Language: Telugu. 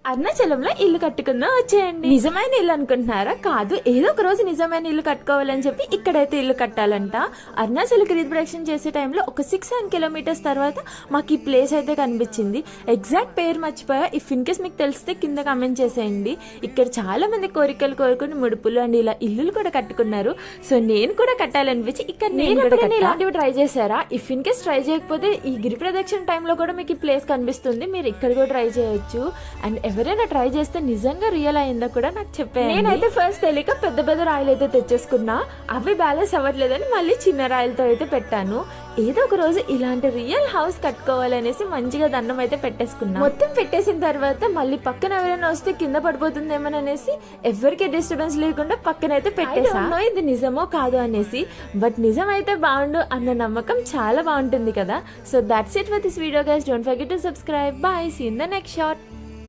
అరుణాచలంలో ఇల్లు కట్టుకుందాం వచ్చేయండి. నిజమైన ఇల్లు అనుకుంటున్నారా? కాదు, ఏదో ఒక రోజు నిజమైన ఇల్లు కట్టుకోవాలని చెప్పి ఇక్కడైతే ఇల్లు కట్టాలంట. అరుణాచల్ గిరి ప్రదక్షిణ చేసే టైంలో ఒక 6-7 కిలోమీటర్స్ తర్వాత మాకు ఈ ప్లేస్ అయితే కనిపించింది. ఎగ్జాక్ట్ పేరు మర్చిపోయా. ఇఫ్ ఇన్ కేస్ మీకు తెలిస్తే కింద కమెంట్ చేసేయండి. ఇక్కడ చాలా మంది కోరికలు కోరుకుని ముడుపులు అండ్ ఇలా ఇల్లులు కూడా కట్టుకున్నారు. సో నేను కూడా కట్టాలనిపించి ఇక్కడ నేను ఇలాంటివి ట్రై చేశారా? ఇఫ్ ఇన్ కేస్ ట్రై చేయకపోతే ఈ గిరి ప్రదక్షిణ టైంలో కూడా మీకు ఈ ప్లేస్ కనిపిస్తుంది. మీరు ఇక్కడ కూడా ట్రై చేయొచ్చు. అండ్ ఎవరైనా ట్రై చేస్తే నిజంగా రియల్ అయిందో కూడా నాకు చెప్పాను. నేనైతే ఫస్ట్ తెలియక పెద్ద పెద్ద రాయలు అయితే తెచ్చేసుకున్నా. అవి బ్యాలెన్స్ అవ్వట్లేదని మళ్ళీ చిన్న రాయలతో అయితే పెట్టాను. ఏదో ఒక రోజు ఇలాంటి రియల్ హౌస్ కట్టుకోవాలనేసి మంచిగా దండం అయితే పెట్టేసుకున్నా. మొత్తం పెట్టేసిన తర్వాత మళ్ళీ పక్కన ఎవరైనా వస్తే కింద పడిపోతుందేమోననేసి ఎవరికి డిస్టర్బెన్స్ లేకుండా పక్కనైతే పెట్టేసాను. ఇది నిజమో కాదు అనేసి. బట్ నిజం అయితే బాగుండు అన్న నమ్మకం చాలా బాగుంటుంది కదా. So that's it for this video guys. Don't forget to subscribe. Bye. See in the next shot.